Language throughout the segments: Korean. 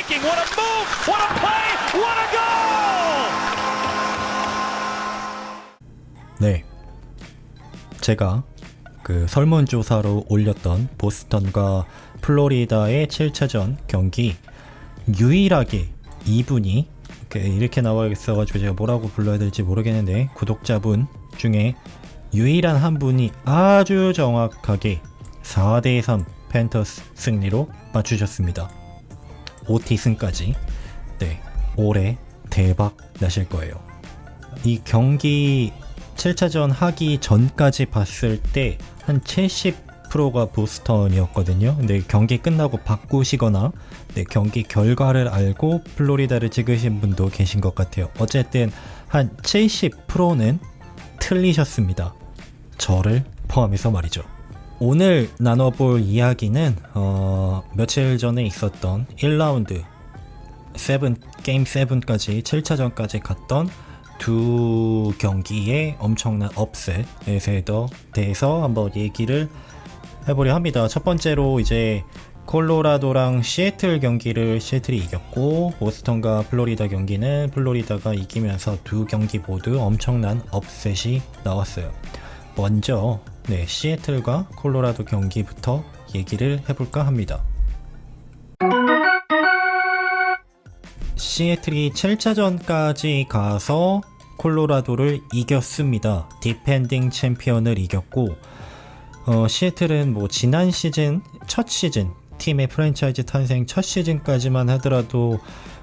striking. What a move! What a play! What a goal! 네, 제가 그 설문조사로 올렸던 보스턴과 플로리다의 7차전 경기 유일하게 이분이 이렇게 나와 있어가지고 제가 뭐라고 불러야 될지 모르겠는데 구독자분 중에 유일한 한 분이 아주 정확하게 4대3 팬터스 승리로 맞추셨습니다. OT 승까지. 네, 올해 대박 나실 거예요. 이 경기 7차전 하기 전까지 봤을 때 한 70%가 보스턴이었거든요. 근데 경기 끝나고 바꾸시거나 경기 결과를 알고 플로리다를 찍으신 분도 계신 것 같아요. 어쨌든 한 70%는 틀리셨습니다. 저를 포함해서 말이죠. 오늘 나눠볼 이야기는 며칠 전에 있었던 1라운드 게임 7까지 7차전까지 갔던 두 경기의 엄청난 업셋에 대해서 한번 얘기를 해보려 합니다. 첫 번째로 이제 콜로라도랑 시애틀 경기를 시애틀이 이겼고, 보스턴과 플로리다 경기는 플로리다가 이기면서 두 경기 모두 엄청난 업셋이 나왔어요. 먼저 시애틀과 콜로라도 경기부터 얘기를 해볼까 합니다. 시애틀이 7차전까지 가서 콜로라도를 이겼습니다. 디펜딩 챔피언을 이겼고, 시애틀은 뭐 지난 시즌 첫 시즌 팀의 프랜차이즈 탄생 첫 시즌까지만 하더라도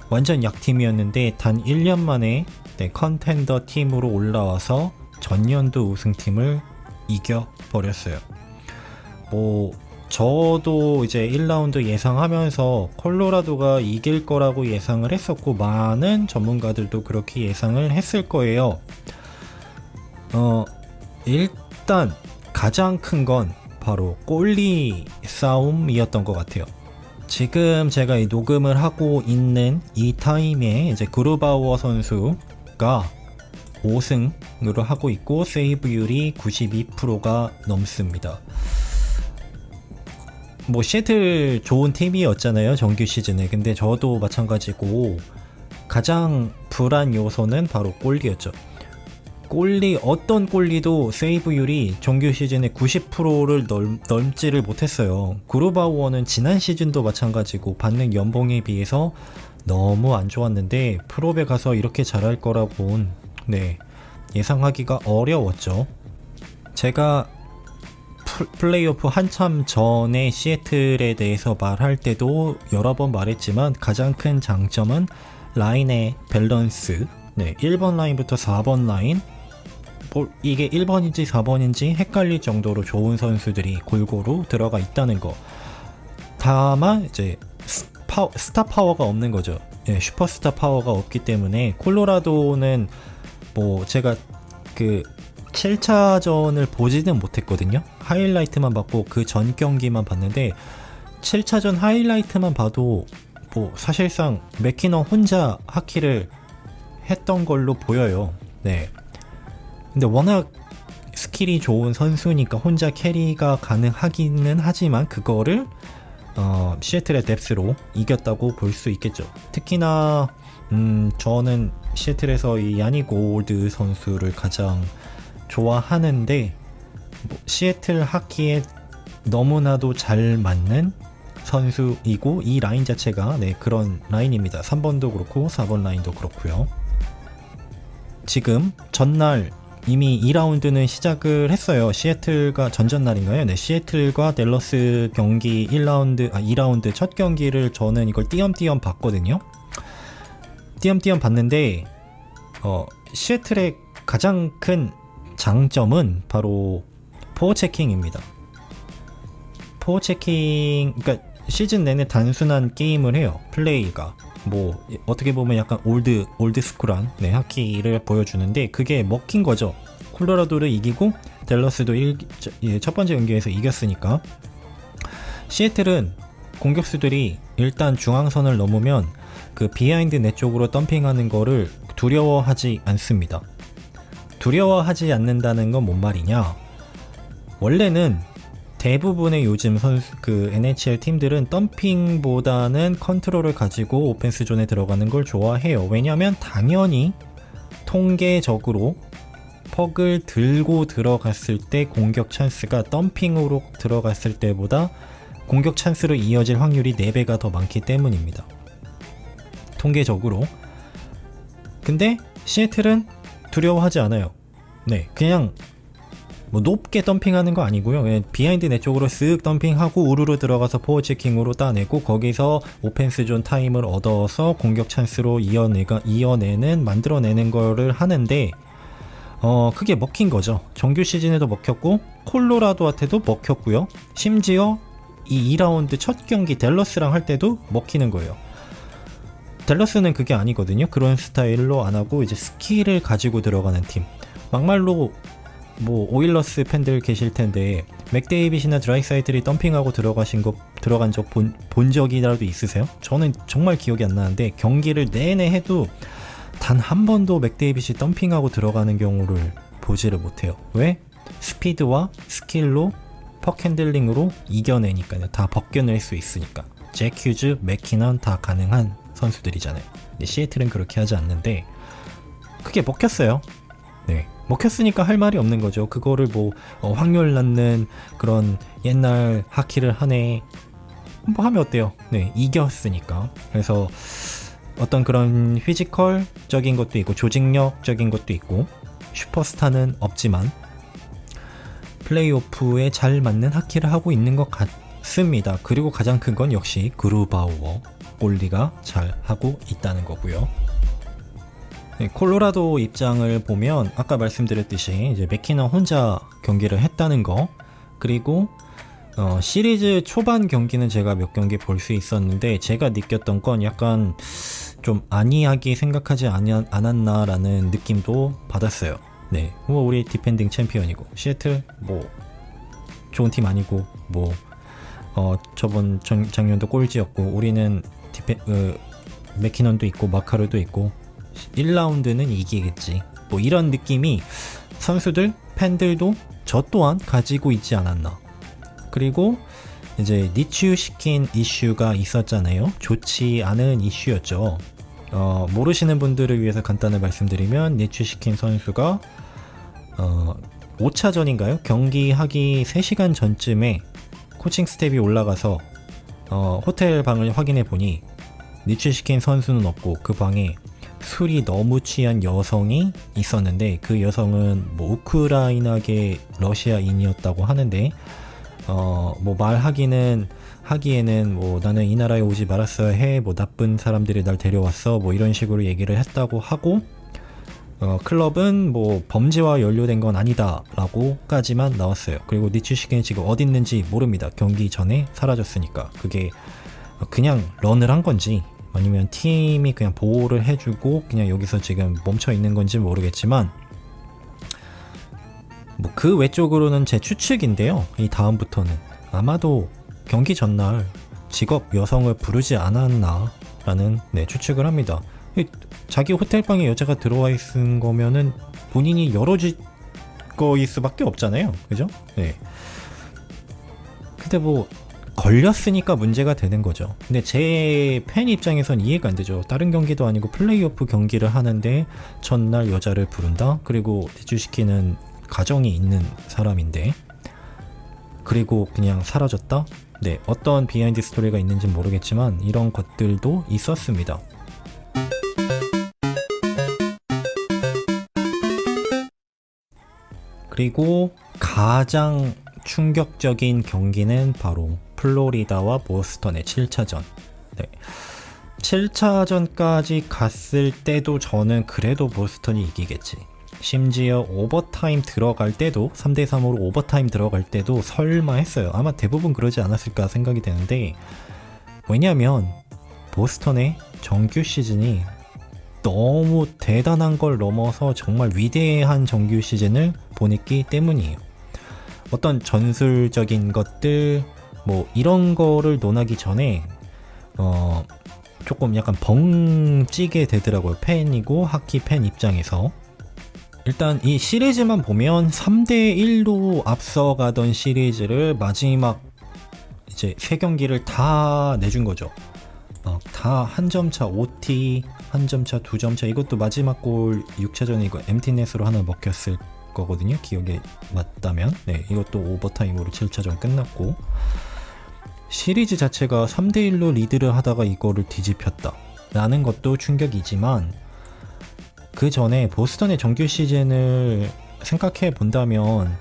완전 약팀이었는데 단 1년 만에 컨텐더 팀으로 올라와서 전년도 우승팀을 이겨버렸어요. 저도 이제 1라운드 예상하면서 콜로라도가 이길 거라고 예상을 했었고, 많은 전문가들도 그렇게 예상을 했을 거예요. 일단 가장 큰 건 바로 골리 싸움이었던 것 같아요. 지금 제가 이 녹음을 하고 있는 이 타임에 이제 그루바우어 선수가 5승으로 하고 있고, 세이브율이 92%가 넘습니다. 시애틀 좋은 팀이었잖아요, 정규 시즌에. 근데 저도 마찬가지고 가장 불안 요소는 바로 골리였죠. 어떤 골리도 세이브율이 정규 시즌에 90%를 넘지를 못했어요. 그루바우어는 지난 시즌도 마찬가지고 받는 연봉에 비해서 너무 안 좋았는데 프로에 가서 이렇게 잘할 거라고는 예상하기가 어려웠죠. 제가 플레이오프 한참 전에 시애틀에 대해서 말할 때도 여러 번 말했지만, 가장 큰 장점은 라인의 밸런스. 1번 라인부터 4번 라인, 이게 1번인지 4번인지 헷갈릴 정도로 좋은 선수들이 골고루 들어가 있다는 거. 다만 이제 스타 파워가 없는 거죠. 슈퍼스타 파워가 없기 때문에 콜로라도는 제가 7차전을 보지는 못했거든요. 하이라이트만 봤고 그 전 경기만 봤는데, 7차전 하이라이트만 봐도 사실상 맥키너 혼자 하키를 했던 걸로 보여요. 근데 워낙 스킬이 좋은 선수니까 혼자 캐리가 가능하기는 하지만 그거를 시애틀의 뎁스로 이겼다고 볼 수 있겠죠. 특히나 저는 시애틀에서 이 야닉 올드 선수를 가장 좋아하는데, 시애틀 하키에 너무나도 잘 맞는 선수이고, 이 라인 자체가 그런 라인입니다. 3번도 그렇고 4번 라인도 그렇고요. 지금 전날 이미 2라운드는 시작을 했어요. 시애틀과 전전날인가요? 시애틀과 댈러스 경기 2라운드 첫 경기를 저는 이걸 띄엄띄엄 봤거든요. 띄엄띄엄 봤는데 시애틀의 가장 큰 장점은 바로 포어체킹입니다. 포어체킹, 그러니까 시즌 내내 단순한 게임을 해요. 플레이가 어떻게 보면 약간 올드스쿨한 하키를 보여주는데, 그게 먹힌 거죠. 콜로라도를 이기고 댈러스도 첫 번째 경기에서 이겼으니까. 시애틀은 공격수들이 일단 중앙선을 넘으면 그 비하인드 넷 쪽으로 덤핑하는 거를 두려워하지 않습니다. 두려워하지 않는다는 건 뭔 말이냐? 원래는 대부분의 요즘 그 NHL 팀들은 덤핑보다는 컨트롤을 가지고 오펜스 존에 들어가는 걸 좋아해요. 왜냐하면 당연히 통계적으로 퍽을 들고 들어갔을 때 공격 찬스가 덤핑으로 들어갔을 때보다 공격 찬스로 이어질 확률이 4배가 더 많기 때문입니다. 통계적으로. 근데 시애틀은 두려워하지 않아요. 네, 그냥 뭐 높게 덤핑하는 거 아니고요. 그냥 비하인드 넷 쪽으로 쓱 덤핑하고 우르르 들어가서 포워 체킹으로 따내고 거기서 오펜스 존 타임을 얻어서 공격 찬스로 만들어내는 거를 하는데 그게 먹힌 거죠. 정규 시즌에도 먹혔고 콜로라도한테도 먹혔고요. 심지어 이 2라운드 첫 경기 댈러스랑 할 때도 먹히는 거예요. 댈러스는 그게 아니거든요. 그런 스타일로 안 하고 이제 스킬을 가지고 들어가는 팀. 막말로 뭐 오일러스 팬들 계실 텐데 맥데이빗이나 드라이사이틀이 덤핑하고 들어간 적 본 적이라도 있으세요? 저는 정말 기억이 안 나는데 경기를 내내 해도 단 한 번도 맥데이빗이 덤핑하고 들어가는 경우를 보지를 못해요. 왜? 스피드와 스킬로 퍽 핸들링으로 이겨내니까요. 다 벗겨낼 수 있으니까. 잭 휴즈, 맥키넌 다 가능한 선수들이잖아요. 근데 시애틀은 그렇게 하지 않는데 그게 먹혔어요. 네, 먹혔으니까 할 말이 없는 거죠. 그거를 뭐 확률 낳는 그런 옛날 하키를 하네 뭐 하면 어때요? 네, 이겼으니까. 그래서 어떤 그런 피지컬적인 것도 있고 조직력적인 것도 있고 슈퍼스타는 없지만 플레이오프에 잘 맞는 하키를 하고 있는 것 같습니다. 그리고 가장 큰 건 역시 그루바우어 골리가 잘 하고 있다는 거고요. 네, 콜로라도 입장을 보면 아까 말씀드렸듯이 이제 맥키넌 혼자 경기를 했다는 거, 그리고 시리즈 초반 경기는 제가 몇 경기 볼 수 있었는데 제가 느꼈던 건 약간 좀 안이하게 생각하지 않았나라는 느낌도 받았어요. 네, 뭐 우리 디펜딩 챔피언이고 시애틀 뭐 좋은 팀 아니고 뭐 저번 작년도 꼴찌였고 우리는 맥키넌도 있고 마카르도 있고 1라운드는 이기겠지 뭐 이런 느낌이 선수들 팬들도 저 또한 가지고 있지 않았나. 그리고 이제 니추시킨 이슈가 있었잖아요. 좋지 않은 이슈였죠. 모르시는 분들을 위해서 간단히 말씀드리면 니추시킨 선수가 5차전인가요? 경기하기 3시간 전쯤에 코칭 스텝이 올라가서 호텔 방을 확인해 보니 니추시킨 선수는 없고 그 방에 술이 너무 취한 여성이 있었는데 그 여성은 뭐 우크라이나계 러시아인이었다고 하는데 뭐 말하기에는 뭐 나는 이 나라에 오지 말았어야 해, 뭐 나쁜 사람들이 날 데려왔어, 뭐 이런 식으로 얘기를 했다고 하고 클럽은 뭐 범죄와 연루된 건 아니다 라고까지만 나왔어요. 그리고 니추시킨이 지금 어디 있는지 모릅니다. 경기 전에 사라졌으니까. 그게 그냥 런을 한 건지 아니면 팀이 그냥 보호를 해주고 그냥 여기서 지금 멈춰 있는 건지 모르겠지만 뭐 그 외적으로는 제 추측인데요. 이 다음부터는 아마도 경기 전날 직업 여성을 부르지 않았나 라는 추측을 합니다. 자기 호텔방에 여자가 들어와 있은 거면은 본인이 열어줄 거일 수밖에 없잖아요. 그죠? 네. 근데 뭐 걸렸으니까 문제가 되는 거죠. 근데 제 팬 입장에선 이해가 안 되죠. 다른 경기도 아니고 플레이오프 경기를 하는데 전날 여자를 부른다? 그리고 대주시키는 가정이 있는 사람인데 그리고 그냥 사라졌다? 네, 어떤 비하인드 스토리가 있는지 모르겠지만 이런 것들도 있었습니다. 그리고 가장 충격적인 경기는 바로 플로리다와 보스턴의 7차전. 네. 7차전까지 갔을 때도 저는 그래도 보스턴이 이기겠지. 심지어 오버타임 들어갈 때도 3대3으로 오버타임 들어갈 때도 설마 했어요. 아마 대부분 그러지 않았을까 생각이 되는데 왜냐면 보스턴의 정규 시즌이 너무 대단한 걸 넘어서 정말 위대한 정규 시즌을 보냈기 때문이에요. 어떤 전술적인 것들 뭐 이런 거를 논하기 전에 조금 약간 벙찌게 되더라고요. 팬이고 하키 팬 입장에서. 일단 이 시리즈만 보면 3대1로 앞서가던 시리즈를 마지막 이제 3경기를 다 내준 거죠. 다 한 점 차, OT, 한 점 차, 2점 차. 이것도 마지막 골 6차전에 이거 엠티넷으로 하나 먹혔을 거거든요. 기억에 맞다면. 네, 이것도 오버타임으로 7차전 끝났고. 시리즈 자체가 3대1로 리드를 하다가 이거를 뒤집혔다 라는 것도 충격이지만, 그 전에 보스턴의 정규 시즌을 생각해 본다면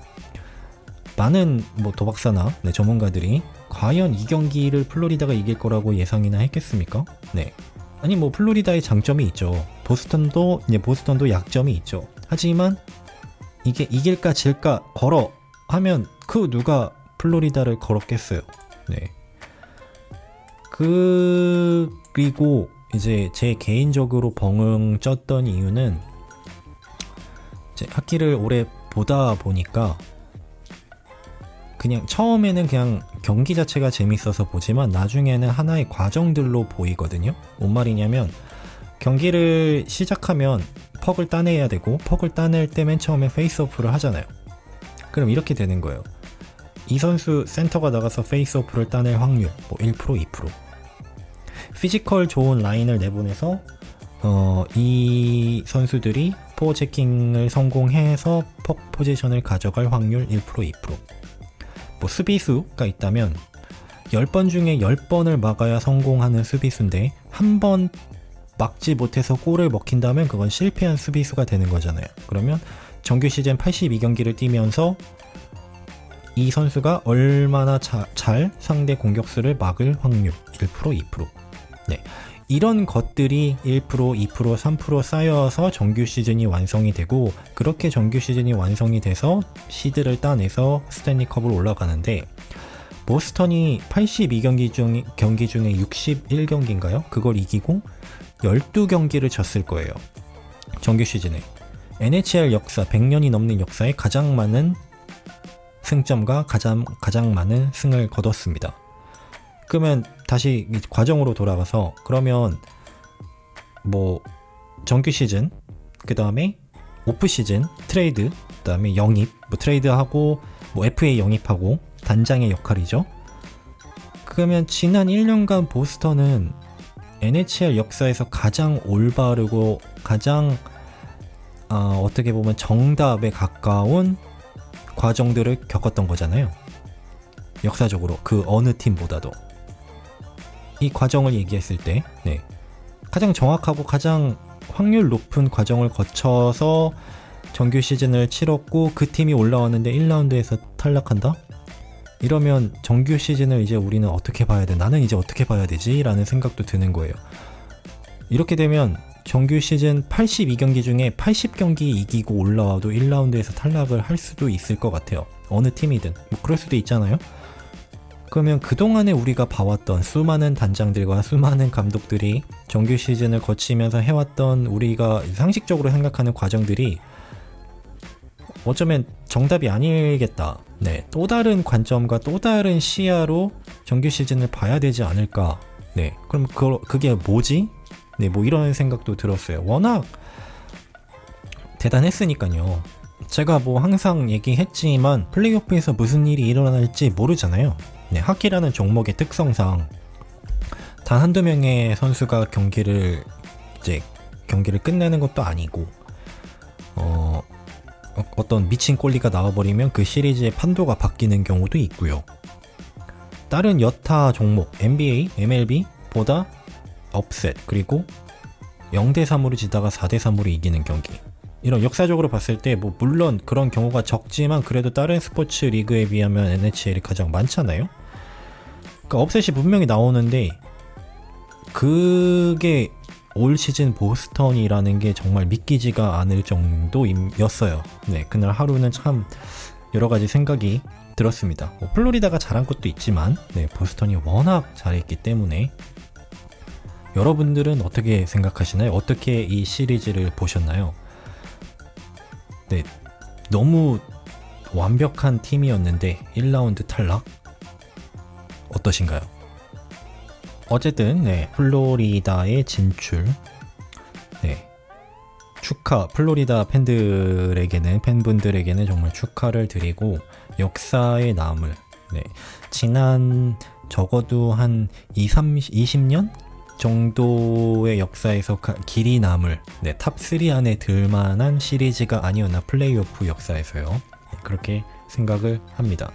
많은 도박사나 전문가들이 과연 이 경기를 플로리다가 이길 거라고 예상이나 했겠습니까? 네. 아니 플로리다의 장점이 있죠. 보스턴도 약점이 있죠. 하지만 이게 이길까 질까 걸어 하면 그 누가 플로리다를 걸었겠어요. 네. 그리고 이제 제 개인적으로 벙응 쪘던 이유는 이제 학기를 오래 보다 보니까 그냥 처음에는 그냥 경기 자체가 재밌어서 보지만 나중에는 하나의 과정들로 보이거든요. 뭔 말이냐면 경기를 시작하면 퍽을 따내야 되고, 퍽을 따낼 때 맨 처음에 페이스오프를 하잖아요. 그럼 이렇게 되는 거예요. 이 선수 센터가 나가서 페이스오프를 따낼 확률 1%, 2%. 피지컬 좋은 라인을 내보내서 이 선수들이 포어 체킹을 성공해서 퍽 포지션을 가져갈 확률 1%, 2%. 수비수가 있다면 10번 중에 10번을 막아야 성공하는 수비수인데 한 번 막지 못해서 골을 먹힌다면 그건 실패한 수비수가 되는 거잖아요. 그러면 정규 시즌 82경기를 뛰면서 이 선수가 얼마나 잘 상대 공격수를 막을 확률 1%, 2%. 네. 이런 것들이 1%, 2%, 3% 쌓여서 정규 시즌이 완성이 되고, 그렇게 정규 시즌이 완성이 돼서 시드를 따내서 스탠리컵을 올라가는데, 보스턴이 82경기 중에 61경기인가요? 그걸 이기고 12경기를 졌을 거예요. 정규 시즌에. NHL 역사, 100년이 넘는 역사에 가장 많은 승점과 가장 많은 승을 거뒀습니다. 그러면 다시 과정으로 돌아가서, 그러면 정규 시즌, 그 다음에 오프 시즌, 트레이드, 그 다음에 영입, 트레이드하고 FA 영입하고 단장의 역할이죠. 그러면 지난 1년간 보스턴은 NHL 역사에서 가장 올바르고 가장 어떻게 보면 정답에 가까운 과정들을 겪었던 거잖아요. 역사적으로 그 어느 팀보다도. 이 과정을 얘기했을 때 가장 정확하고 가장 확률 높은 과정을 거쳐서 정규 시즌을 치렀고, 그 팀이 올라왔는데 1라운드에서 탈락한다? 이러면 정규 시즌을 이제 우리는 어떻게 봐야 돼? 나는 이제 어떻게 봐야 되지? 라는 생각도 드는 거예요. 이렇게 되면 정규 시즌 82경기 중에 80경기 이기고 올라와도 1라운드에서 탈락을 할 수도 있을 것 같아요. 어느 팀이든 그럴 수도 있잖아요. 그러면 그동안에 우리가 봐왔던 수많은 단장들과 수많은 감독들이 정규 시즌을 거치면서 해왔던 우리가 상식적으로 생각하는 과정들이 어쩌면 정답이 아니겠다. 또 다른 관점과 또 다른 시야로 정규 시즌을 봐야 되지 않을까. 그럼 그게 뭐지? 이런 생각도 들었어요. 워낙 대단했으니까요. 제가 항상 얘기했지만 플레이오프에서 무슨 일이 일어날지 모르잖아요. 하키라는 종목의 특성상 단 한두 명의 선수가 경기를 끝내는 것도 아니고, 어떤 미친 꼴리가 나와버리면 그 시리즈의 판도가 바뀌는 경우도 있고요. 다른 여타 종목 NBA, MLB보다 업셋, 그리고 0대3으로 지다가 4대3으로 이기는 경기, 이런 역사적으로 봤을 때 물론 그런 경우가 적지만 그래도 다른 스포츠 리그에 비하면 NHL이 가장 많잖아요. 그러니까 업셋이 분명히 나오는데 그게 올 시즌 보스턴이라는 게 정말 믿기지가 않을 정도였어요. 그날 하루는 참 여러 가지 생각이 들었습니다. 플로리다가 잘한 것도 있지만 보스턴이 워낙 잘했기 때문에. 여러분들은 어떻게 생각하시나요? 어떻게 이 시리즈를 보셨나요? 너무 완벽한 팀이었는데 1라운드 탈락? 어떠신가요? 어쨌든 플로리다의 진출, 축하, 플로리다 팬분들에게는 정말 축하를 드리고, 역사에 남을, 네, 지난 적어도 한 20년 정도의 역사에서 길이 남을, 네, 탑3 안에 들만한 시리즈가 아니었나, 플레이오프 역사에서요. 그렇게 생각을 합니다.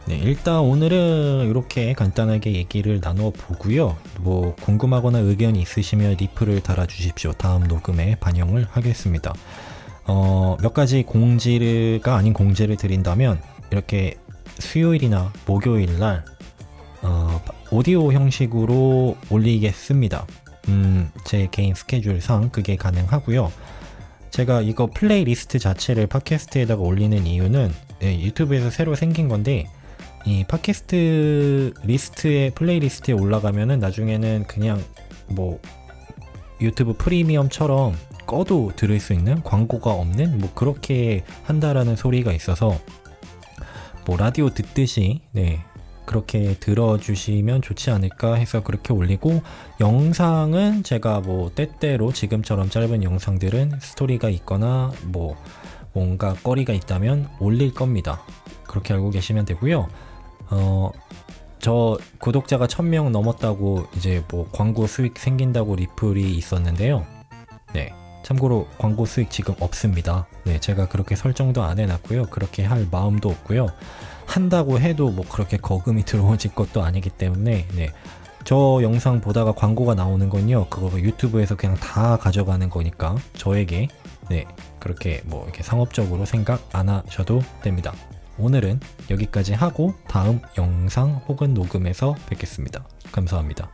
네, 일단 오늘은 이렇게 간단하게 얘기를 나누어 보고요. 뭐 궁금하거나 의견이 있으시면 리플을 달아주십시오. 다음 녹음에 반영을 하겠습니다. 몇 가지 공지가 아닌 공지를 드린다면, 이렇게 수요일이나 목요일날 오디오 형식으로 올리겠습니다. 제 개인 스케줄상 그게 가능하고요. 제가 이거 플레이리스트 자체를 팟캐스트에다가 올리는 이유는, 유튜브에서 새로 생긴 건데, 이 팟캐스트 리스트에, 플레이리스트에 올라가면은 나중에는 그냥 뭐 유튜브 프리미엄처럼 꺼도 들을 수 있는, 광고가 없는, 뭐 그렇게 한다라는 소리가 있어서, 뭐 라디오 듣듯이, 네, 그렇게 들어주시면 좋지 않을까 해서 그렇게 올리고, 영상은 제가 뭐 때때로 지금처럼 짧은 영상들은 스토리가 있거나 뭐 뭔가 거리가 있다면 올릴 겁니다. 그렇게 알고 계시면 되고요. 저 구독자가 1000명 넘었다고 이제 뭐 광고 수익 생긴다고 리플이 있었는데요. 네, 참고로 광고 수익 지금 없습니다. 네, 제가 그렇게 설정도 안 해놨고요. 그렇게 할 마음도 없고요. 한다고 해도 뭐 그렇게 거금이 들어오질 것도 아니기 때문에, 네, 저 영상 보다가 광고가 나오는 건요, 그거 유튜브에서 그냥 다 가져가는 거니까 저에게, 네, 그렇게 뭐 이렇게 상업적으로 생각 안 하셔도 됩니다. 오늘은 여기까지 하고 다음 영상 혹은 녹음에서 뵙겠습니다. 감사합니다.